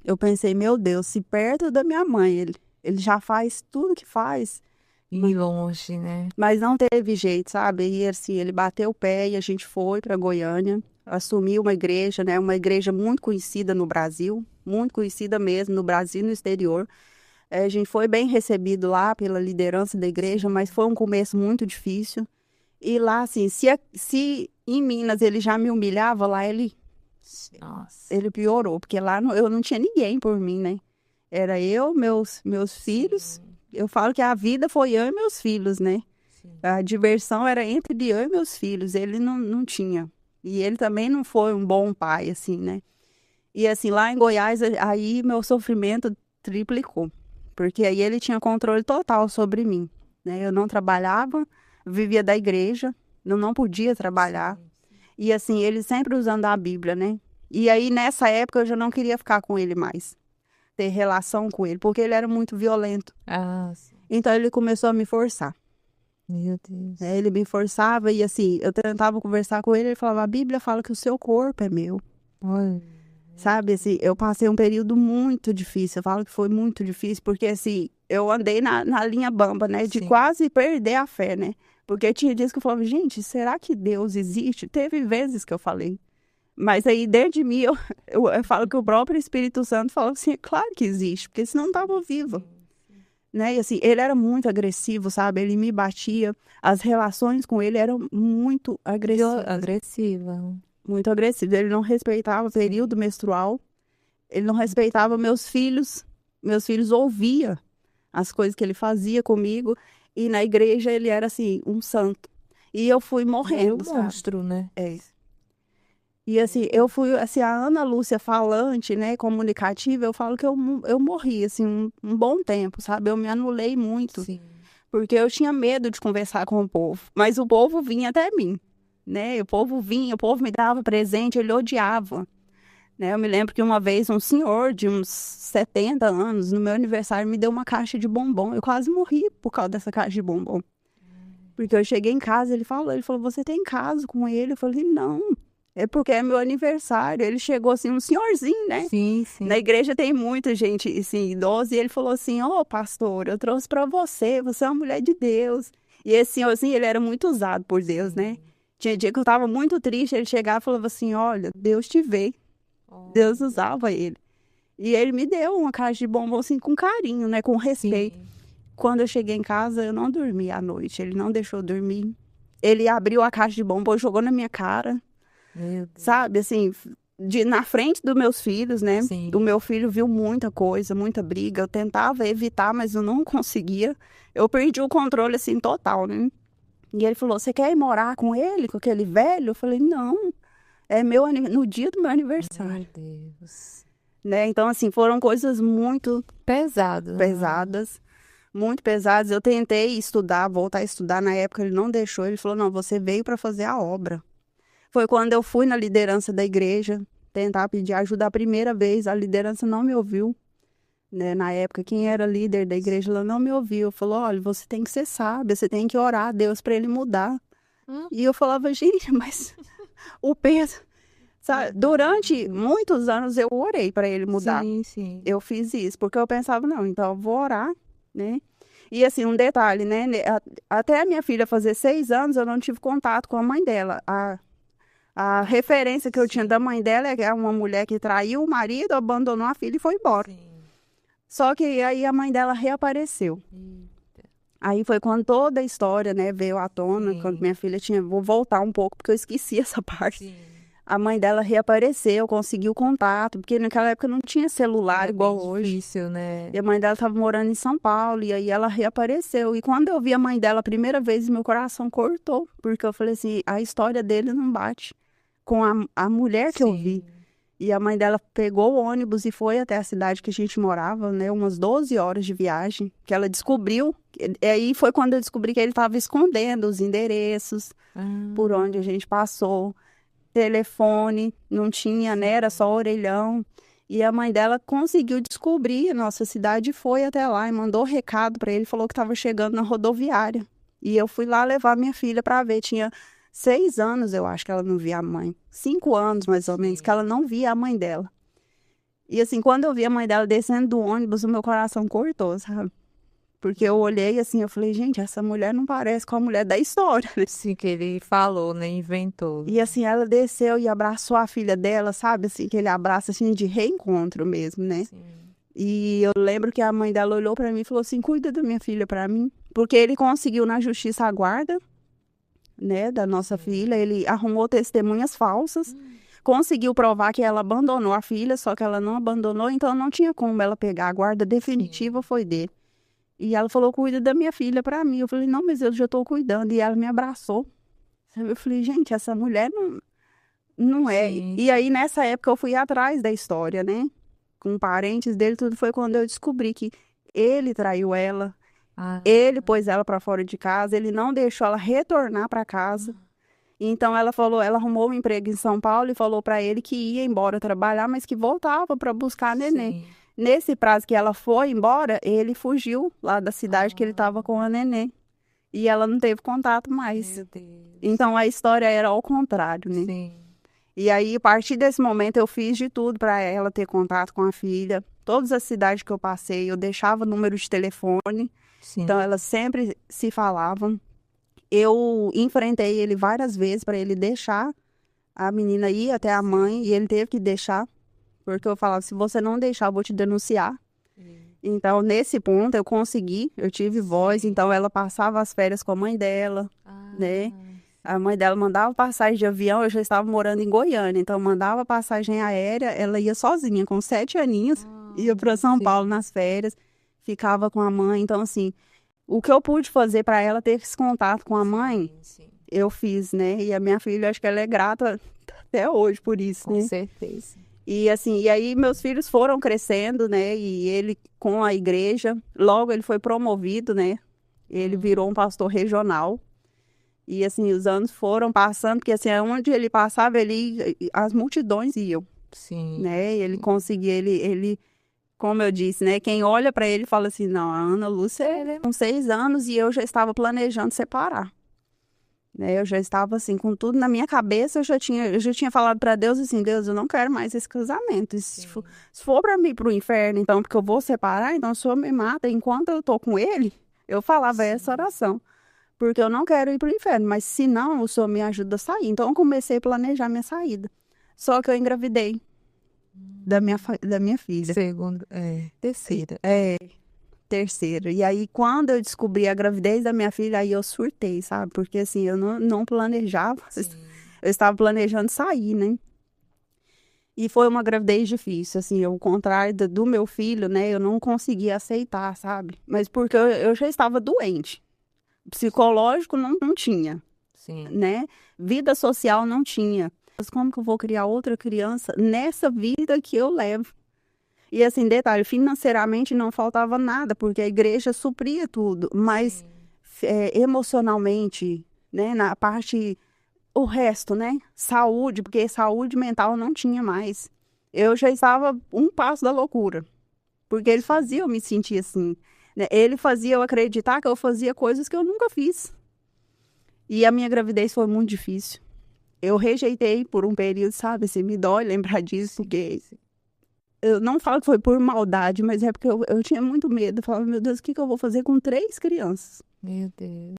Eu pensei, meu Deus, se perto da minha mãe, ele já faz tudo que faz, E longe, né? mas não teve jeito, sabe? E assim, ele bateu o pé e a gente foi para Goiânia, assumiu uma igreja, né? Uma igreja muito conhecida no Brasil, muito conhecida mesmo no Brasil e no exterior. A gente foi bem recebido lá pela liderança da igreja, mas Sim. foi um começo muito difícil. E lá, assim, se em Minas ele já me humilhava, lá Nossa. ele piorou, porque lá eu não tinha ninguém por mim, né? Era eu, meus filhos. Sim, Eu falo que a vida foi eu e meus filhos, né? sim. A diversão era entre eu e meus filhos. Ele não tinha. E ele também não foi um bom pai, assim, né? E assim, lá em Goiás, aí meu sofrimento triplicou. Porque aí ele tinha controle total sobre mim, né? Eu não trabalhava, vivia da igreja, eu não podia trabalhar. Sim, sim. E assim, ele sempre usando a Bíblia, né? E aí, nessa época, eu já não queria ficar com ele mais, ter relação com ele, porque ele era muito violento. Ah, sim. Então, ele começou a me forçar, Meu né? Deus. Ele me forçava e assim, eu tentava conversar com ele, ele falava, a Bíblia fala que o seu corpo é meu. Olha, meu Sabe, assim, Deus. eu passei um período muito difícil, eu falo que foi muito difícil, porque assim, eu andei na linha bamba, né, de Sim, quase perder a fé, né? Porque tinha dias que eu falava, gente, será que Deus existe? Teve vezes que eu falei. Mas aí, dentro de mim, eu falo que o próprio Espírito Santo falou assim, é claro que existe, porque senão não estava viva, sim, sim. né? E assim, ele era muito agressivo, sabe? Ele me batia, as relações com ele eram muito agressivas, Agressiva. muito agressivas. Ele não respeitava o período Sim. menstrual, ele não respeitava meus filhos ouviam as coisas que ele fazia comigo, e na igreja ele era assim, um santo. E eu fui Meio morrendo, sabe? monstro, né? É. E assim, Meu eu fui, assim, a Ana Lúcia falante, né, comunicativa, eu falo que eu morri, assim, um bom tempo, sabe? Eu me anulei muito, Sim. porque eu tinha medo de conversar com o povo, mas o povo vinha até mim, né? O povo vinha, o povo me dava presente, ele odiava, né? Eu me lembro que uma vez um senhor de uns 70 anos, no meu aniversário, me deu uma caixa de bombom, eu quase morri por causa dessa caixa de bombom. Porque eu cheguei em casa, ele falou, você tem caso com ele? Eu falei, não, é porque é meu aniversário. Ele chegou assim, um senhorzinho, né? Sim, Na sim. igreja tem muita gente, assim, idosa, e ele falou assim, ô pastor, eu trouxe pra você, você é uma mulher de Deus. E esse senhorzinho, ele era muito usado por Deus, né? Sim. Tinha dia que eu tava muito triste, ele chegava e falava assim, olha, Deus te vê. Deus Olha. usava ele. E ele me deu uma caixa de bombom, assim, com carinho, né? Com respeito. Sim. Quando eu cheguei em casa, eu não dormi à noite. Ele não deixou eu dormir. Ele abriu a caixa de bombom, jogou na minha cara, Meu sabe? Deus. Assim, na frente dos meus filhos, né? O Sim. meu filho viu muita coisa, muita briga. Eu tentava evitar, mas eu não conseguia. Eu perdi o controle, assim, total, né? E ele falou: Você quer ir morar com ele, com aquele velho? Eu falei: Não, é no dia do meu Meu aniversário, Deus. né? Então, assim, foram coisas Pesado, né? pesadas. Muito pesadas. Eu tentei estudar, voltar a estudar. Na época ele não deixou. Ele falou: Não, você veio para fazer a obra. Foi quando eu fui na liderança da igreja tentar pedir ajuda a primeira vez. A liderança não me ouviu, né? Na época, quem era líder da igreja, ela não me ouviu. Falou: Olha, você tem que ser sábia, você tem que orar a Deus para ele mudar. Hum, E eu falava: Gente, mas o peso. Sabe? Meu Durante Deus. muitos anos eu orei para ele mudar. Sim, sim. Eu fiz isso, porque eu pensava: Não, então eu vou orar, né? E assim, um detalhe, né? Até a minha filha fazer 6 anos, eu não tive contato com a mãe dela. A referência que eu tinha da Sim. mãe dela é uma mulher que traiu o marido, abandonou a filha e foi embora. Sim. Só que aí a mãe dela reapareceu. Eita. Aí foi quando toda a história, né, veio à tona, quando Sim. minha filha tinha. Vou voltar um pouco, porque eu esqueci essa parte. Sim. A mãe dela reapareceu, conseguiu contato, porque naquela época não tinha celular Era bem igual hoje. difícil, E né? a mãe dela estava morando em São Paulo, e aí ela reapareceu. E quando eu vi a mãe dela a primeira vez, meu coração cortou, porque eu falei assim: a história dele não bate com a mulher que eu vi. Sim. E a mãe dela pegou o ônibus e foi até a cidade que a gente morava, né? Umas 12 horas de viagem, que ela descobriu. E aí foi quando eu descobri que ele estava escondendo os endereços por onde a Ah, gente passou. Telefone, não tinha, né? Era só sim. orelhão. E a mãe dela conseguiu descobrir a nossa cidade e foi até lá e mandou recado para ele, falou que estava chegando na rodoviária. E eu fui lá levar minha filha para ver. Tinha 6 anos, eu acho que ela não via a mãe. 5 anos, mais ou menos, que Sim. ela não via a mãe dela. E assim, quando eu vi a mãe dela descendo do ônibus, o meu coração cortou, sabe? Porque eu olhei assim, eu falei, gente, essa mulher não parece com a mulher da história, né? Sim, que ele falou, né? Inventou. E assim, ela desceu e abraçou a filha dela, sabe? Assim, aquele abraço assim de reencontro mesmo, né? Sim. E eu lembro que a mãe dela olhou pra mim e falou assim, cuida da minha filha pra mim. Porque ele conseguiu na justiça a guarda, né, da nossa filha, ele arrumou testemunhas falsas, conseguiu provar que ela abandonou a filha, só que ela não abandonou, então não tinha como ela pegar, a guarda definitiva foi dele. E ela falou, cuida da minha filha pra mim. Eu falei, não, mas eu já tô cuidando. E ela me abraçou. Eu falei, gente, essa mulher não é. Sim. E aí, nessa época, eu fui atrás da história, né? Com parentes dele, tudo foi quando eu descobri que ele traiu ela, Ah, ele pôs ela pra fora de casa, ele não deixou ela retornar pra casa. Então ela falou, ela arrumou um emprego em São Paulo e falou pra ele que ia embora trabalhar, mas que voltava pra buscar a nenê. sim. Nesse prazo que ela foi embora, ele fugiu lá da cidade que ele estava com a nenê. E ela não teve contato mais. Meu Deus. Então a história era ao contrário, né? Sim. E aí, a partir desse momento, eu fiz de tudo para ela ter contato com a filha. Todas as cidades que eu passei, eu deixava número de telefone. Sim. Então elas sempre se falavam. Eu enfrentei ele várias vezes para ele deixar a menina ir até a mãe e ele teve que deixar. Porque eu falava, se você não deixar, eu vou te denunciar. Então, nesse ponto, eu consegui, eu tive voz. Então, ela passava as férias com a mãe dela, né? A mãe dela mandava passagem de avião, eu já estava morando em Goiânia. Então, mandava passagem aérea, ela ia sozinha, com 7 aninhos, ia para São sim. Paulo nas férias, ficava com a mãe. Então, assim, o que eu pude fazer para ela ter esse contato com a mãe, Sim. eu fiz, né? E a minha filha, acho que ela é grata até hoje por isso, Com né? certeza. E assim, e aí meus filhos foram crescendo, né? E ele com a igreja, logo ele foi promovido, né? Ele virou um pastor regional. E assim, os anos foram passando, porque assim, onde ele passava, as multidões iam, Sim. né? E ele conseguia, como eu disse, né? Quem olha para ele fala assim, não, a Ana Lúcia com 6 anos e eu já estava planejando separar. Né, eu já estava assim, com tudo na minha cabeça, eu já tinha falado para Deus assim, Deus, eu não quero mais esse casamento. E se for para mim pro inferno, então, porque eu vou separar, então o Senhor me mata. Enquanto eu tô com ele, eu falava essa oração, porque eu não quero ir pro inferno, mas se não, o Senhor me ajuda a sair. Então eu comecei a planejar minha saída. Só que eu engravidei da minha filha. Terceira. Terceira. E aí, quando eu descobri a gravidez da minha filha, aí eu surtei, sabe? Porque assim, eu não planejava. Eu estava planejando sair, né? E foi uma gravidez difícil, assim, ao contrário do meu filho, né? Eu não conseguia aceitar, sabe? Mas porque eu já estava doente. Psicológico não tinha, Sim. né? Vida social não tinha. Mas como que eu vou criar outra criança nessa vida que eu levo? E assim, detalhe, financeiramente não faltava nada, porque a igreja supria tudo, mas emocionalmente, né, na parte, o resto, né, saúde, porque saúde mental não tinha mais. Eu já estava um passo da loucura, porque ele fazia eu me sentir assim, né, ele fazia eu acreditar que eu fazia coisas que eu nunca fiz. E a minha gravidez foi muito difícil. Eu rejeitei por um período, sabe, assim, me dói lembrar disso, porque... Eu não falo que foi por maldade, mas é porque eu tinha muito medo. Eu falava, meu Deus, o que eu vou fazer com 3 crianças? Meu Deus.